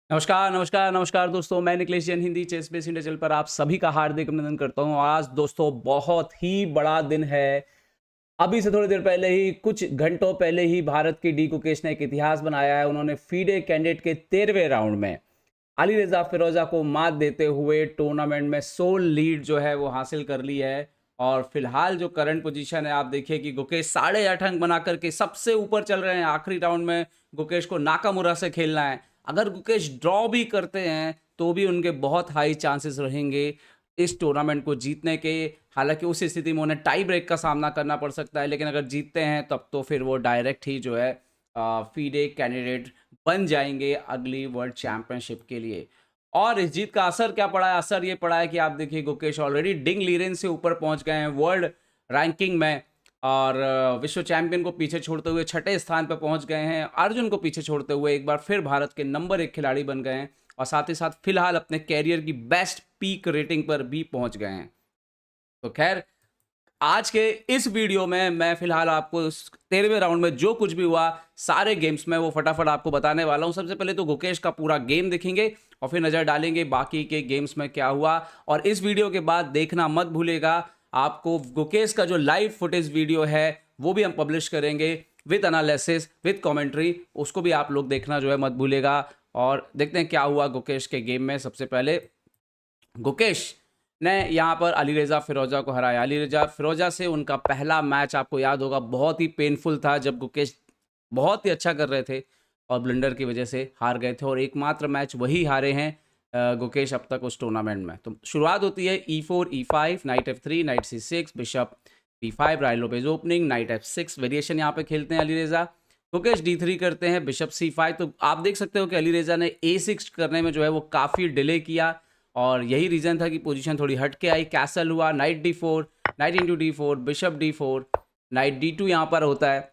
नमस्कार, नमस्कार, नमस्कार दोस्तों, मैं Nikhilesh Jain Hindi ChessBase India channel पर आप सभी का हार्दिक अभिनंदन करता हूँ। आज दोस्तों बहुत ही बड़ा दिन है। अभी से थोड़ी देर पहले ही कुछ घंटों पहले ही भारत की डी गुकेश ने एक इतिहास बनाया है। उन्होंने फीडे कैंडिडेट के 13वें राउंड में अली रेजा फिरोजा को मात देते हुए टूर्नामेंट में सोल लीड जो है वो हासिल कर ली है। और फिलहाल जो करंट पोजीशन है आप देखिए कि गुकेश 8.5 अंक बना करके सबसे ऊपर चल रहे हैं। आखिरी राउंड में गुकेश को नाकामुरा से खेलना है। अगर गुकेश ड्रॉ भी करते हैं तो भी उनके बहुत हाई चांसेस रहेंगे इस टूर्नामेंट को जीतने के। हालांकि उस स्थिति में उन्हें टाई ब्रेक का सामना करना पड़ सकता है, लेकिन अगर जीतते हैं तब तो फिर वो डायरेक्ट ही जो है फीडे कैंडिडेट बन जाएंगे अगली वर्ल्ड चैंपियनशिप के लिए। और इस जीत का असर क्या पड़ा है? असर ये पड़ा है कि आप देखिए गुकेश ऑलरेडी डिंग लीरेन से ऊपर पहुंच गए हैं वर्ल्ड रैंकिंग में। और विश्व चैंपियन को पीछे छोड़ते हुए छठे स्थान पर पहुंच गए हैं। अर्जुन को पीछे छोड़ते हुए एक बार फिर भारत के नंबर 1 खिलाड़ी बन गए हैं। और साथ ही साथ फिलहाल अपने कैरियर की बेस्ट पीक रेटिंग पर भी पहुंच गए हैं। तो खैर, आज के इस वीडियो में मैं फिलहाल आपको 13वें राउंड में जो कुछ भी हुआ सारे गेम्स में वो फटाफट आपको बताने वाला हूं। सबसे पहले तो गुकेश का पूरा गेम देखेंगे और फिर नजर डालेंगे बाकी के गेम्स में क्या हुआ। और इस वीडियो के बाद देखना मत भूलेगा, आपको गुकेश का जो लाइव फुटेज वीडियो है वो भी हम पब्लिश करेंगे विद एनालिसिस विद कमेंट्री। उसको भी आप लोग देखना जो है मत भूलेगा। और देखते हैं क्या हुआ गुकेश के गेम में। सबसे पहले गुकेश ने यहाँ पर अली रेजा फिरोजा को हराया। अली रेजा फिरोजा से उनका पहला मैच आपको याद होगा बहुत ही पेनफुल था, जब गुकेश बहुत ही अच्छा कर रहे थे और ब्लंडर की वजह से हार गए थे। और एकमात्र मैच वही हारे हैं गुकेश अब तक उस टूर्नामेंट में। तो शुरुआत होती है E4 E5 knight F3 knight C6 bishop B5 Ruy Lopez opening knight F6 variation यहाँ पे खेलते हैं अली रेजा। गुकेश D3 करते हैं बिशप C5। तो आप देख सकते हो कि अली रेजा ने A6 करने में जो है वो काफ़ी डिले किया और यही रीज़न था कि पोजीशन थोड़ी हट के आई। कैसल हुआ, night D4 night into D4 bishop D4 night D2 यहाँ पर होता है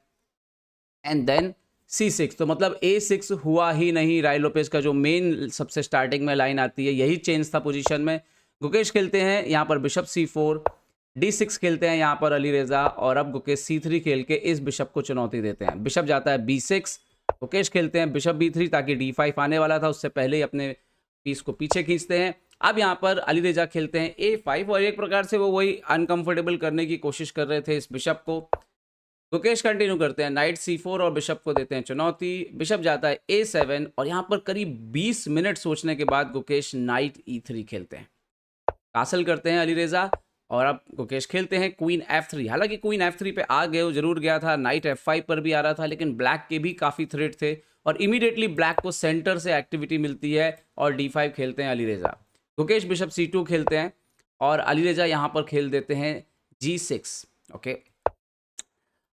एंड देन C6। तो मतलब A6 हुआ ही नहीं। राय लोपेज का जो मेन सबसे स्टार्टिंग में लाइन आती है यही चेंज था पोजीशन में। गुकेश खेलते हैं यहाँ पर बिशप C4 D6 खेलते हैं यहाँ पर अली रेजा। और अब गुकेश C3 खेल के इस बिशप को चुनौती देते हैं। बिशप जाता है B6, गुकेश खेलते हैं बिशप B3 ताकि D5 आने वाला था उससे पहले ही अपने पीस को पीछे खींचते हैं। अब यहाँ पर अली रेजा खेलते हैं A5 और एक प्रकार से वो वही अनकंफर्टेबल करने की कोशिश कर रहे थे इस बिशप को। गुकेश कंटिन्यू करते हैं नाइट C4 और बिशप को देते हैं चुनौती। बिशप जाता है A7 और यहाँ पर करीब 20 मिनट सोचने के बाद गुकेश नाइट E3 खेलते हैं। कासल करते हैं अली रेजा और अब गुकेश खेलते हैं क्वीन F3। हालांकि क्वीन F3 पे आ गए जरूर गया था, नाइट F5 पर भी आ रहा था, लेकिन ब्लैक के भी काफ़ी थ्रेट थे और इमीडिएटली ब्लैक को सेंटर से एक्टिविटी मिलती है और D5 खेलते हैं अली रेजा। गुकेश बिशप C2 खेलते हैं और अली रेजा यहाँ पर खेल देते हैं G6। ओके,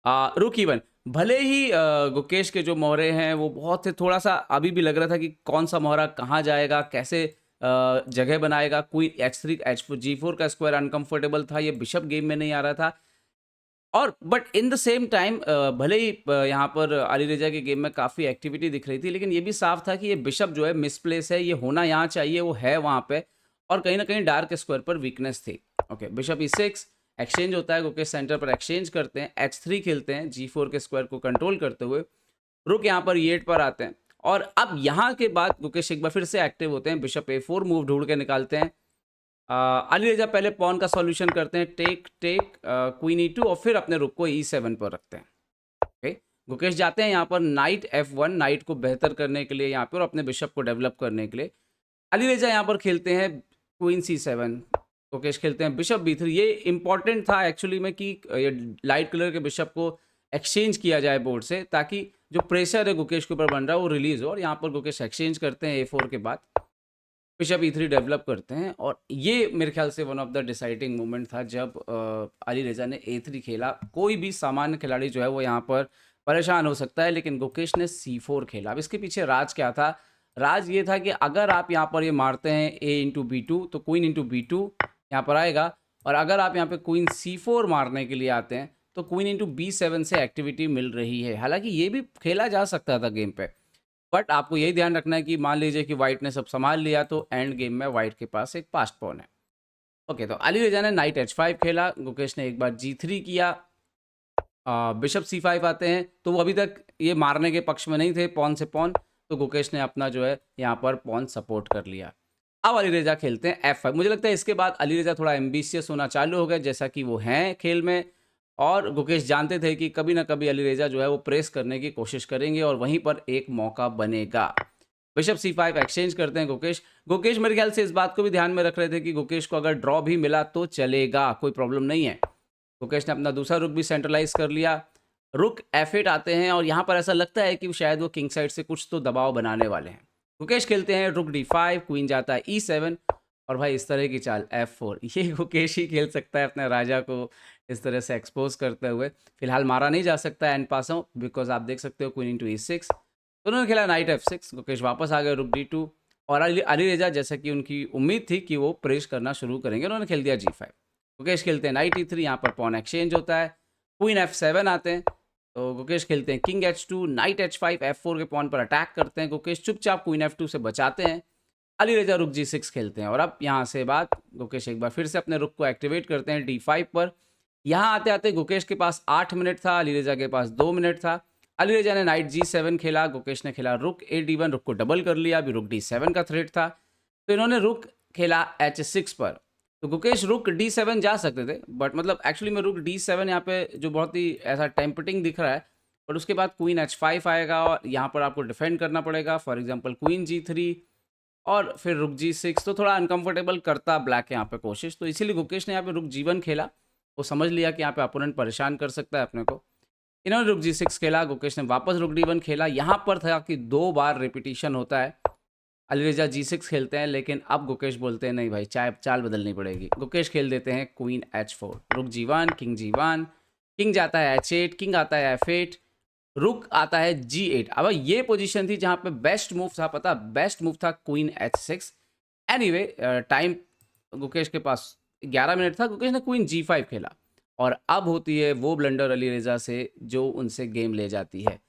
रुक इवन। भले ही गुकेश के जो मोहरे हैं वो बहुत थे, थोड़ा सा अभी भी लग रहा था कि कौन सा मोहरा कहाँ जाएगा, कैसे जगह बनाएगा। क्वीन H3 H4 G4 का स्क्वायर अनकंफर्टेबल था, ये बिशप गेम में नहीं आ रहा था। और but in the same time भले ही यहाँ पर अली रेजा के गेम में काफ़ी एक्टिविटी दिख रही थी, लेकिन ये भी साफ था कि ये बिशप जो है मिसप्लेस है, ये होना यहाँ चाहिए, वो है वहाँ पे। और कहीं ना कहीं डार्क स्क्वायर पर वीकनेस थी। ओके, बिशप E6 एक्सचेंज होता है, गुकेश सेंटर पर एक्सचेंज करते हैं, H3 खेलते हैं G4 के स्क्वायर को कंट्रोल करते हुए। रुक यहाँ पर E8 पर आते हैं और अब यहाँ के बाद गुकेश एक बार फिर से एक्टिव होते हैं, बिशप A4 मूव ढूंढ के निकालते हैं। अली रेजा पहले पॉन का सॉल्यूशन करते हैं, टेक टेक क्वीन E2 और फिर अपने रुक को E7 पर रखते हैं। ओके, गुकेश जाते हैं यहाँ पर नाइट F1 नाइट को बेहतर करने के लिए यहाँ पर और अपने बिशप को डेवलप करने के लिए। अली रेजा यहाँ पर खेलते हैं क्वीन C7, गुकेश खेलते हैं बिशप B3। ये इंपॉर्टेंट था एक्चुअली में कि ये लाइट कलर के बिशप को एक्सचेंज किया जाए बोर्ड से, ताकि जो प्रेशर है गुकेश के ऊपर बन रहा है वो रिलीज हो। और यहाँ पर गुकेश एक्सचेंज करते हैं A4 के बाद, बिशप E3 डेवलप करते हैं। और ये मेरे ख्याल से one of the deciding moment था जब अली रेजा ने A3 खेला। कोई भी सामान्य खिलाड़ी जो है वो यहाँ पर परेशान हो सकता है, लेकिन गुकेश ने C4 खेला। अब इसके पीछे राज क्या था? राज ये था कि अगर आप यहाँ पर ये मारते हैं A इंटू B2 तो क्वीन इंटू B2 यहाँ पर आएगा, और अगर आप यहाँ पे क्वीन C4 मारने के लिए आते हैं तो क्वीन इंटू B7 से एक्टिविटी मिल रही है। हालांकि ये भी खेला जा सकता था गेम पे, बट आपको यही ध्यान रखना है कि मान लीजिए कि वाइट ने सब संभाल लिया तो एंड गेम में वाइट के पास एक पास्ट पॉन है। ओके, तो अली रेजा ने नाइट H5 खेला, गुकेश ने एक बार G3 किया, बिशप C5 आते हैं। तो वो अभी तक ये मारने के पक्ष में नहीं थे पॉन से पॉन, तो गुकेश ने अपना जो है यहाँ पर पॉन सपोर्ट कर लिया। अब अली रेजा खेलते हैं F5। मुझे लगता है इसके बाद अली रेजा थोड़ा एम्बिशियस होना चालू हो गया, जैसा कि वो हैं खेल में, और गुकेश जानते थे कि कभी ना कभी अली रेजा जो है वो प्रेस करने की कोशिश करेंगे और वहीं पर एक मौका बनेगा। बिशप C5 एक्सचेंज करते हैं गुकेश। गुकेश मेरे ख्याल से इस बात को भी ध्यान में रख रहे थे कि गुकेश को अगर ड्रॉ भी मिला तो चलेगा, कोई प्रॉब्लम नहीं है। गुकेश ने अपना दूसरा रुक भी सेंट्रलाइज कर लिया। रुक F8 आते हैं और यहाँ पर ऐसा लगता है कि शायद वो किंग साइड से कुछ तो दबाव बनाने वाले हैं। गुकेश खेलते हैं रुक D5, क्वीन जाता है E7, और भाई इस तरह की चाल F4, ये गुकेश ही खेल सकता है अपने राजा को इस तरह से एक्सपोज करते हुए। फिलहाल मारा नहीं जा सकता एंड पासों, बिकॉज आप देख सकते हो क्वीन इंटू E6। तो उन्होंने खेला नाइट F6, गुकेश वापस आ गए रुक D2, और अली रेजा जैसा कि उनकी उम्मीद थी कि वो प्रेस करना शुरू करेंगे, उन्होंने खेल दिया G5। गुकेश खेलते हैं नाइट E3, यहाँ पर पॉन एक्सचेंज होता है। क्वीन F7 आते हैं, तो गुकेश खेलते हैं king H2, night H5, F4 के पॉन पर अटैक करते हैं। गुकेश चुपचाप क्वीन F2 से बचाते हैं। अली रेजा रुक G6 खेलते हैं, और अब यहाँ से बाद गुकेश एक बार फिर से अपने रुक को एक्टिवेट करते हैं D5 पर। यहाँ आते आते गुकेश के पास 8 मिनट था, अली रेजा के पास 2 मिनट था। अली रेजा ने नाइट G7 खेला, गुकेश ने खेला रुक A D1, रुक को डबल कर लिया, अभी रुक D7 का थ्रेट था, तो इन्होंने रुक खेला H6 पर। तो गुकेश रुक D7 जा सकते थे, बट मतलब एक्चुअली में रुक D7 यहाँ पे जो बहुत ही ऐसा टेम्पटिंग दिख रहा है, बट उसके बाद क्वीन H5 आएगा और यहाँ पर आपको डिफेंड करना पड़ेगा, फॉर एग्जाम्पल क्वीन G3 और फिर रुक G6, तो थोड़ा अनकंफर्टेबल करता ब्लैक यहाँ पे कोशिश, तो इसीलिए गुकेश ने यहाँ पे रुक G1 खेला। वो समझ लिया कि यहाँ पे अपोनेंट परेशान कर सकता है अपने को। इन्होंने रुक G6 खेला, गुकेश ने वापस रुक D1 खेला। यहाँ पर था कि 2 बार रिपीटिशन होता है। अली रेजा G6 खेलते हैं, लेकिन अब गुकेश बोलते हैं नहीं भाई, चाल बदलनी पड़ेगी। गुकेश खेल देते हैं क्वीन H4, रुक G1, किंग G1, किंग जाता है H8, किंग आता है F8, रुक आता है G8। अब ये पोजीशन थी जहां पे बेस्ट मूव था, पता, बेस्ट मूव था queen H6। Anyway time Gukesh के पास 11 मिनट था, गुकेश ने क्वीन G5 खेला, और अब होती है वो ब्लंडर अली रेजा से जो उनसे गेम ले जाती है,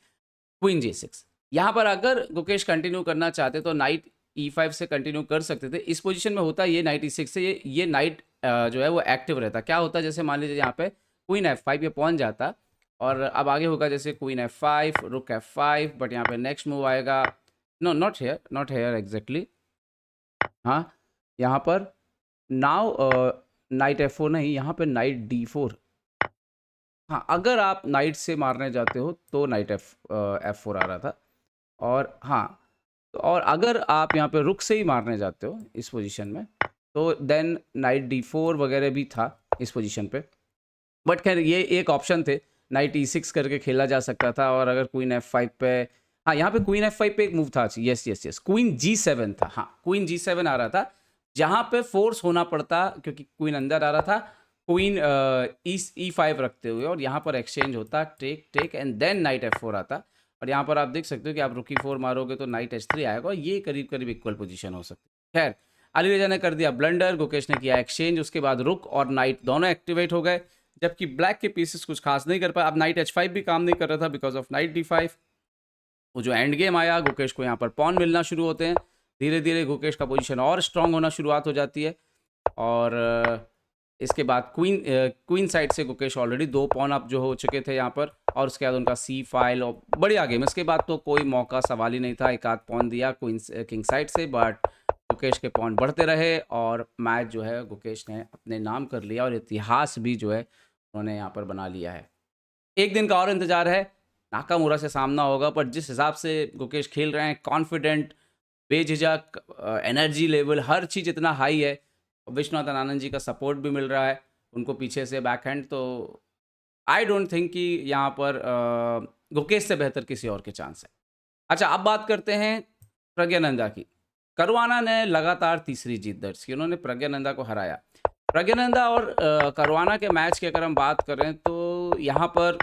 क्वीन G6। यहाँ पर अगर गुकेश कंटिन्यू करना चाहते तो नाइट E5 से कंटिन्यू कर सकते थे। इस पोजीशन में होता ये नाइट E6 से ये नाइट जो है वो एक्टिव रहता। क्या होता जैसे मान लीजिए यहाँ पे क्वीन F5 ये पहुंच जाता, और अब आगे होगा जैसे क्वीन F5, रुक F5, बट यहाँ पे नेक्स्ट मूव आएगा, नो नॉट हेयर एग्जैक्टली, हाँ यहाँ पर नाउ नाइट F4 नहीं, यहाँ पे नाइट D4। हाँ, अगर आप नाइट से मारने जाते हो तो नाइट F4 आ रहा था, और हाँ, और अगर आप यहाँ पे रुक से ही मारने जाते हो इस पोजीशन में तो देन नाइट D4 वगैरह भी था इस पोजीशन पे, बट खैर ये एक ऑप्शन थे, नाइट E6 करके खेला जा सकता था। और अगर क्वीन F5 पे, हाँ यहाँ पे क्वीन F5 पे एक मूव था, यस क्वीन G7 था, हाँ क्वीन G7 आ रहा था, जहाँ पे फोर्स होना पड़ता क्योंकि क्वीन अंदर आ रहा था, क्वीन E5 रखते हुए, और यहाँ पर एक्सचेंज होता take and then night F4 आता, और यहाँ पर आप देख सकते हो कि आप रुक E4 मारोगे तो नाइट H3 आएगा, और ये करीब करीब इक्वल पोजीशन हो सकती है। खैर अली रेजा ने कर दिया ब्लंडर, गुकेश ने किया एक्सचेंज, उसके बाद रुक और नाइट दोनों एक्टिवेट हो गए, जबकि ब्लैक के पीसेस कुछ खास नहीं कर पाए। अब नाइट H5 भी काम नहीं कर रहा था बिकॉज ऑफ नाइट D5। वो जो एंड गेम आया, गुकेश को यहाँ पर पॉन मिलना शुरू होते हैं, धीरे धीरे गुकेश का पोजीशन और स्ट्रांग होना शुरुआत हो जाती है, और इसके बाद क्वीन साइड से गुकेश ऑलरेडी 2 पॉन अप जो हो चुके थे यहाँ पर, और उसके बाद उनका C5 और बढ़िया गेम। इसके बाद तो कोई मौका सवाल ही नहीं था, एक आध पॉन दिया क्वीन किंग साइड से, बट गुकेश के पॉन बढ़ते रहे और मैच जो है गुकेश ने अपने नाम कर लिया, और इतिहास भी जो है उन्होंने यहाँ पर बना लिया है। एक दिन का और इंतजार है, नाकामुरा से सामना होगा, पर जिस हिसाब से गुकेश खेल रहे हैं, कॉन्फिडेंट, बेझिझक, एनर्जी लेवल हर चीज़ इतना हाई है, विश्वनाथन आनंद जी का सपोर्ट भी मिल रहा है उनको पीछे से बैकहैंड, तो आई डोंट थिंक कि यहाँ पर गुकेश से बेहतर किसी और के चांस है। अच्छा, अब बात करते हैं प्रज्ञानंदा की। करुआना ने लगातार तीसरी जीत दर्ज की, उन्होंने प्रज्ञानंदा को हराया। प्रज्ञानंदा और करुआना के मैच की अगर हम बात करें तो यहाँ पर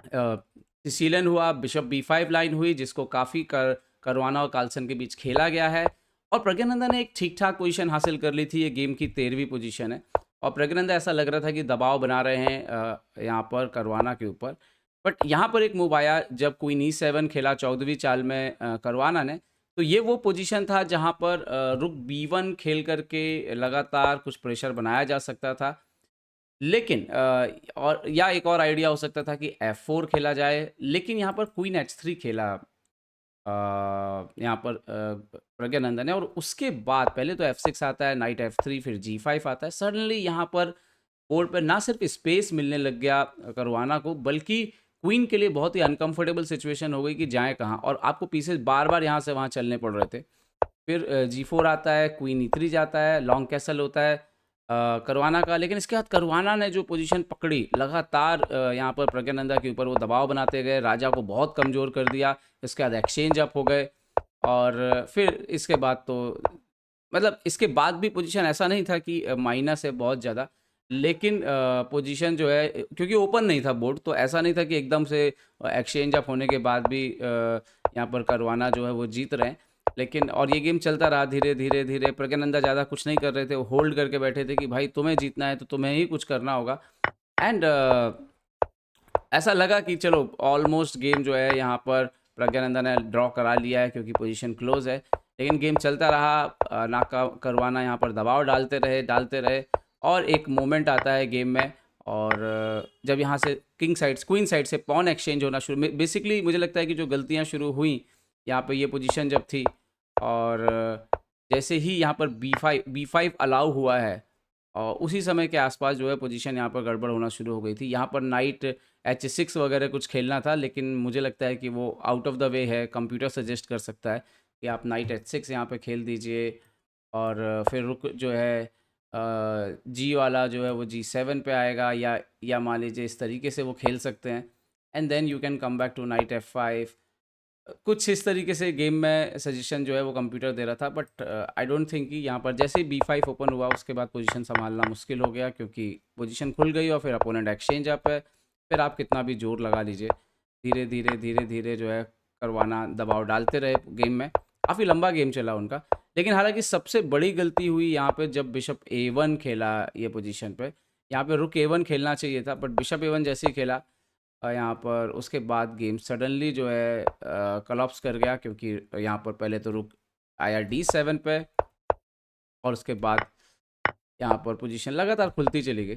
सिसिलियन हुआ, बिशप B5 लाइन हुई, जिसको काफ़ी करुआना और कार्लसन के बीच खेला गया है, और प्रज्ञानंदा ने एक ठीक ठाक पोजीशन हासिल कर ली थी। ये गेम की 13वीं पोजीशन है, और प्रज्ञानंदा ऐसा लग रहा था कि दबाव बना रहे हैं यहाँ पर करुआना के ऊपर, बट यहाँ पर एक मूव आया जब क्वीन E7 खेला 14वीं चाल में करुआना ने, तो ये वो पोजीशन था जहाँ पर रुक B1 खेल करके लगातार कुछ प्रेशर बनाया जा सकता था, लेकिन और या एक और आइडिया हो सकता था कि F4 खेला जाए, लेकिन यहाँ पर क्वीन H3 खेला यहाँ पर प्रज्ञानंदा ने, और उसके बाद पहले तो F6 आता है, नाइट F3, फिर G5 आता है। सडनली यहाँ पर बोर्ड पर ना सिर्फ स्पेस मिलने लग गया करवाना को, बल्कि क्वीन के लिए बहुत ही अनकंफर्टेबल सिचुएशन हो गई कि जाए कहाँ, और आपको पीसेस बार बार यहाँ से वहाँ चलने पड़ रहे थे। फिर G4 आता है, क्वीन E3 जाता है, लॉन्ग कैसल होता है करवाना का। लेकिन इसके बाद करवाना ने जो पोजीशन पकड़ी, लगातार यहाँ पर प्रज्ञानंदा के ऊपर वो दबाव बनाते गए, राजा को बहुत कमज़ोर कर दिया। इसके बाद एक्सचेंज अप हो गए, और फिर इसके बाद तो मतलब इसके बाद भी पोजीशन ऐसा नहीं था कि माइनस है बहुत ज़्यादा, लेकिन पोजीशन जो है क्योंकि ओपन नहीं था बोर्ड, तो ऐसा नहीं था कि एकदम से एक्सचेंज अप होने के बाद भी यहाँ पर करवाना जो है वो जीत रहे हैं। लेकिन और ये गेम चलता रहा धीरे धीरे धीरे। प्रज्ञानंदा ज़्यादा कुछ नहीं कर रहे थे, वो होल्ड करके बैठे थे कि भाई तुम्हें जीतना है तो तुम्हें ही कुछ करना होगा। एंड ऐसा लगा कि चलो ऑलमोस्ट गेम जो है यहाँ पर प्रज्ञानंदा ने ड्रॉ करा लिया है क्योंकि पोजीशन क्लोज है। लेकिन गेम चलता रहा, नाका करवाना यहाँ पर दबाव डालते रहे, और एक मोमेंट आता है गेम में, और जब यहाँ से क्वीन साइड से पॉन एक्सचेंज होना शुरू, बेसिकली मुझे लगता है कि जो गलतियाँ शुरू हुई यहाँ पे, ये पोजीशन जब थी, और जैसे ही यहाँ पर B5 अलाउ हुआ है, और उसी समय के आसपास जो है पोजीशन यहाँ पर गड़बड़ होना शुरू हो गई थी। यहाँ पर नाइट H6 वगैरह कुछ खेलना था, लेकिन मुझे लगता है कि वो आउट ऑफ द वे है। कंप्यूटर सजेस्ट कर सकता है कि आप नाइट H6 यहाँ पे खेल दीजिए, और फिर रुक जो है जी वाला जो है वो G7 पे आएगा, या मान लीजिए इस तरीके से वो खेल सकते हैं, and then you can come back tonight F5। कुछ इस तरीके से गेम में सजेशन जो है वो कंप्यूटर दे रहा था, बट आई डोंट थिंक कि यहाँ पर जैसे ही B5 ओपन हुआ उसके बाद पोजीशन संभालना मुश्किल हो गया, क्योंकि पोजीशन खुल गई और फिर अपोनेंट एक्सचेंज अप है। फिर आप कितना भी जोर लगा लीजिए, धीरे धीरे जो है करवाना दबाव डालते रहे गेम में। काफ़ी लंबा गेम चला उनका। लेकिन हालांकि सबसे बड़ी गलती हुई यहाँ पे जब बिशप A1 खेला ये पोजीशन पे। यहाँ पे रुक A1 खेलना चाहिए था, बट बिशप A1 जैसे ही खेला यहाँ पर, उसके बाद गेम सडनली जो है कोलैप्स कर गया, क्योंकि यहाँ पर पहले तो रुक आया D7 पे, और उसके बाद यहाँ पर पोजीशन लगातार खुलती चली गई।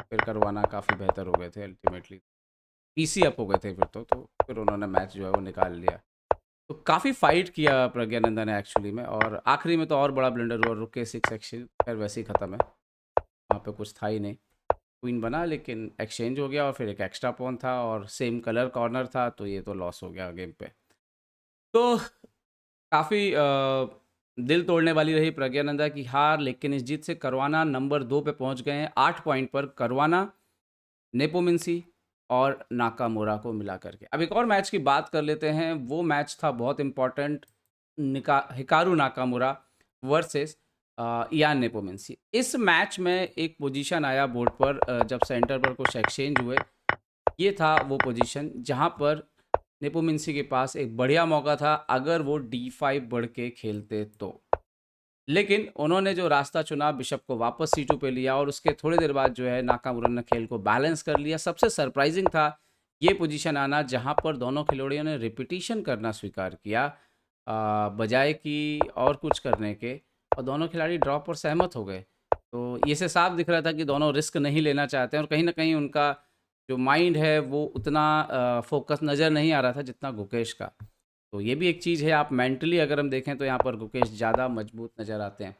फिर करवाना काफ़ी बेहतर हो गए थे, अल्टीमेटली पीसी अप हो गए थे तो फिर उन्होंने मैच जो है वो निकाल लिया। तो काफ़ी फाइट किया प्रज्ञानंदा ने एक्चुअली में, और आखिरी में तो और बड़ा ब्लंडर हुआ, रुक के 6 एक्सचेंज, खैर वैसे ही ख़त्म है, वहाँ पे कुछ था ही नहीं। क्वीन बना लेकिन एक्सचेंज हो गया, और फिर एक एक्स्ट्रा पॉन था और सेम कलर कॉर्नर था, तो ये तो लॉस हो गया गेम पे। तो काफ़ी दिल तोड़ने वाली रही प्रज्ञानंदा की हार, लेकिन इस जीत से करवाना नंबर 2 पे पहुंच गए हैं 8 पॉइंट पर। करवाना, नेपोमिंसी और नाकामुरा को मिला करके। अब एक और मैच की बात कर लेते हैं, वो मैच था बहुत important, Hikaru Nakamura versus Ian Nepomniachtchi. इस मैच में एक पोजीशन आया बोर्ड पर जब सेंटर पर कुछ एक्सचेंज हुए, ये था वो पोजीशन जहां पर नेपोमिंसी के पास एक बढ़िया मौका था अगर वो D5 बढ़ के खेलते तो। लेकिन उन्होंने जो रास्ता चुना, बिशप को वापस C2 पे लिया, और उसके थोड़ी देर बाद जो है नाकामुरा ने खेल को बैलेंस कर लिया। सबसे सरप्राइजिंग था ये पोजीशन आना जहां पर दोनों खिलाड़ियों ने रिपीटिशन करना स्वीकार किया बजाय कि और कुछ करने के, और दोनों खिलाड़ी ड्रॉ पर सहमत हो गए। तो ये से साफ दिख रहा था कि दोनों रिस्क नहीं लेना चाहते हैं, और कहीं ना कहीं उनका जो माइंड है वो उतना फोकस नज़र नहीं आ रहा था जितना गुकेश का। तो ये भी एक चीज़ है, आप मेंटली अगर हम देखें तो यहाँ पर गुकेश ज़्यादा मजबूत नज़र आते हैं।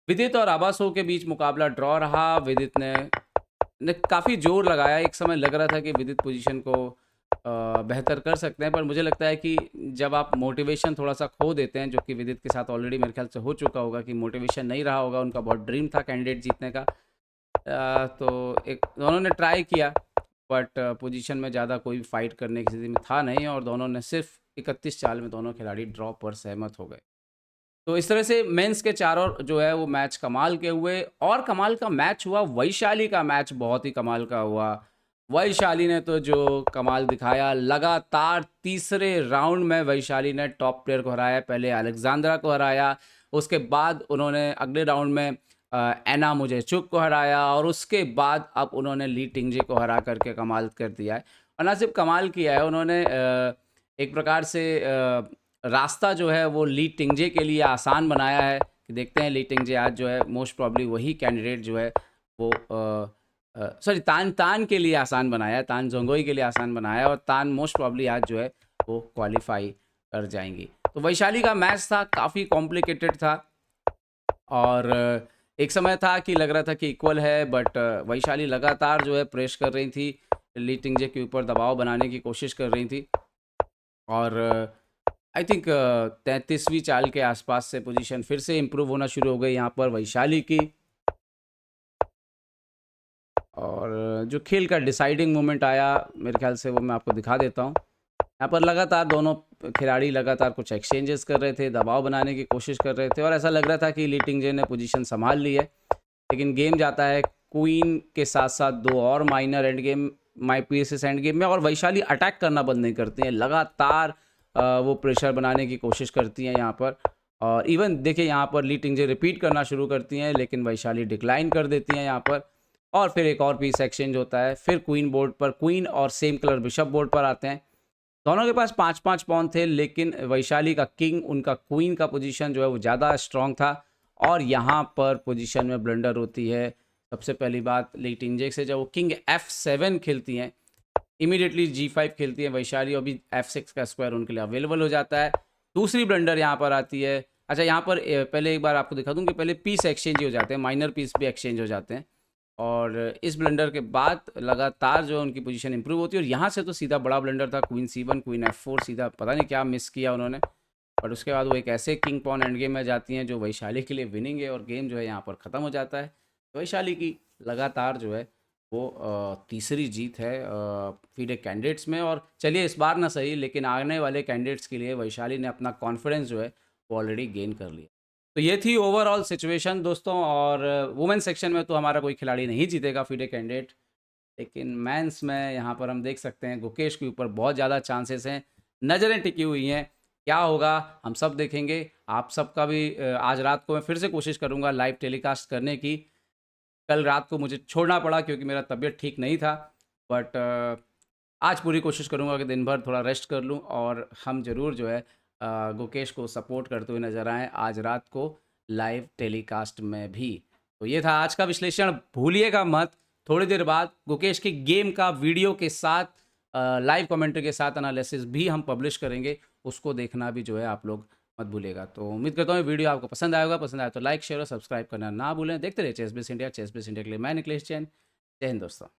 विदित और आबासो के बीच मुकाबला ड्रॉ रहा। विदित ने काफ़ी जोर लगाया, एक समय लग रहा था कि विदित पोजीशन को बेहतर कर सकते हैं, पर मुझे लगता है कि जब आप मोटिवेशन थोड़ा सा खो देते हैं, जो कि विदित के साथ ऑलरेडी मेरे ख्याल से हो चुका होगा कि मोटिवेशन नहीं रहा होगा, उनका बहुत ड्रीम था कैंडिडेट जीतने का, तो एक दोनों ने ट्राई किया, बट पोजीशन में ज़्यादा कोई फाइट करने की स्थिति में था नहीं, और दोनों ने सिर्फ 31 चाल में दोनों खिलाड़ी ड्रॉ पर सहमत हो गए। तो इस तरह से मेंस के चारों जो है वो मैच कमाल के हुए, और कमाल का मैच हुआ वैशाली का मैच, बहुत ही कमाल का हुआ। वैशाली ने तो जो कमाल दिखाया, लगातार तीसरे राउंड में वैशाली ने टॉप प्लेयर को हराया। पहले अलेक्जेंड्रा को हराया, उसके बाद उन्होंने अगले राउंड में एना मुझेचुक को हराया, और उसके बाद अब उन्होंने ली टिंगजे को हरा करके कमाल कर दिया है। और ना सिर्फ कमाल किया है, उन्होंने एक प्रकार से रास्ता जो है वो ली टिंगजे के लिए आसान बनाया है कि देखते हैं ली टिंगजे आज जो है मोस्ट प्रॉब्ली वही कैंडिडेट जो है वो तान के लिए आसान बनाया है, तान जोंगोई के लिए आसान बनाया है, और तान मोस्ट प्रॉब्ली आज जो है वो क्वालिफाई कर जाएंगी। तो वैशाली का मैच था, काफ़ी कॉम्प्लिकेटेड था और एक समय था कि लग रहा था कि इक्वल है, बट वैशाली लगातार जो है प्रेस कर रही थी, ली टिंगजे के ऊपर दबाव बनाने की कोशिश कर रही थी और आई थिंक 33वीं चाल के आसपास से पोजीशन फिर से इम्प्रूव होना शुरू हो गई यहाँ पर वैशाली की। और जो खेल का डिसाइडिंग मोमेंट आया मेरे ख्याल से, वो मैं आपको दिखा देता हूँ। यहाँ पर लगातार दोनों खिलाड़ी लगातार कुछ एक्सचेंजेस कर रहे थे, दबाव बनाने की कोशिश कर रहे थे और ऐसा लग रहा था कि ली टिंगजे ने पोजीशन संभाल ली है। लेकिन गेम जाता है क्वीन के साथ साथ दो और माइनर एंड गेम, माई पीएसएस एंड गेम में, और वैशाली अटैक करना बंद नहीं करती हैं, लगातार वो प्रेशर बनाने की कोशिश करती हैं यहाँ पर। और इवन देखिए यहाँ पर ली टिंगजे रिपीट करना शुरू करती हैं, लेकिन वैशाली डिक्लाइन कर देती हैं यहाँ पर। और फिर एक और पीस एक्सचेंज होता है, फिर क्वीन बोर्ड पर, क्वीन और सेम कलर बिशप बोर्ड पर आते हैं। दोनों के पास 5-5 पॉन थे, लेकिन वैशाली का किंग, उनका क्वीन का पोजीशन जो है वो ज़्यादा स्ट्रांग था और यहाँ पर पोजीशन में ब्लंडर होती है। सबसे पहली बात, ली टिंगजे से जब वो किंग F7 खेलती हैं, इमीडिएटली G5 खेलती है वैशाली और भी F6 का स्क्वायर उनके लिए अवेलेबल हो जाता है। दूसरी ब्लंडर यहाँ पर आती है। अच्छा, यहाँ पर पहले एक बार आपको दिखा दूँ कि पहले पीस एक्सचेंज हो जाते हैं, माइनर पीस भी एक्सचेंज हो जाते हैं और इस ब्लंडर के बाद लगातार जो है उनकी पोजीशन इंप्रूव होती है और यहाँ से तो सीधा बड़ा ब्लंडर था, क्वीन C1 क्वीन F4, सीधा पता नहीं क्या मिस किया उन्होंने। और उसके बाद वो एक ऐसे किंग पॉन एंड गेम में जाती हैं जो वैशाली के लिए विनिंग है और गेम जो है यहाँ पर ख़त्म हो जाता है। वैशाली की लगातार जो है वो तीसरी जीत है फीडे कैंडिडेट्स में। और चलिए इस बार ना सही, लेकिन आने वाले कैंडिडेट्स के लिए वैशाली ने अपना कॉन्फिडेंस जो है वो ऑलरेडी गेन कर लिया। तो ये थी ओवरऑल सिचुएशन दोस्तों। और वुमेन सेक्शन में तो हमारा कोई खिलाड़ी नहीं जीतेगा फीडे कैंडिडेट, लेकिन मेंस में यहाँ पर हम देख सकते हैं गुकेश के ऊपर बहुत ज़्यादा चांसेस हैं, नज़रें टिकी हुई हैं। क्या होगा हम सब देखेंगे। आप सबका भी आज रात को मैं फिर से कोशिश करूँगा लाइव टेलीकास्ट करने की। कल रात को मुझे छोड़ना पड़ा क्योंकि मेरा तबीयत ठीक नहीं था, बट आज पूरी कोशिश करूँगा कि दिन भर थोड़ा रेस्ट कर लूँ और हम ज़रूर जो है गुकेश को सपोर्ट करते हुए नज़र आएँ आज रात को लाइव टेलीकास्ट में भी। तो ये था आज का विश्लेषण, भूलिएगा मत। थोड़ी देर बाद गुकेश की गेम का वीडियो के साथ लाइव कमेंट्री के साथ एनालिसिस भी हम पब्लिश करेंगे, उसको देखना भी जो है आप लोग मत भूलिएगा। तो उम्मीद करता हूँ वीडियो आपको पसंद आएगा। पसंद आया तो लाइक शेयर और सब्सक्राइब करना ना भूलें। देखते रहिए ChessBase India. ChessBase India के लिए मैं निखिलेश जैन। जय हिंद दोस्तों।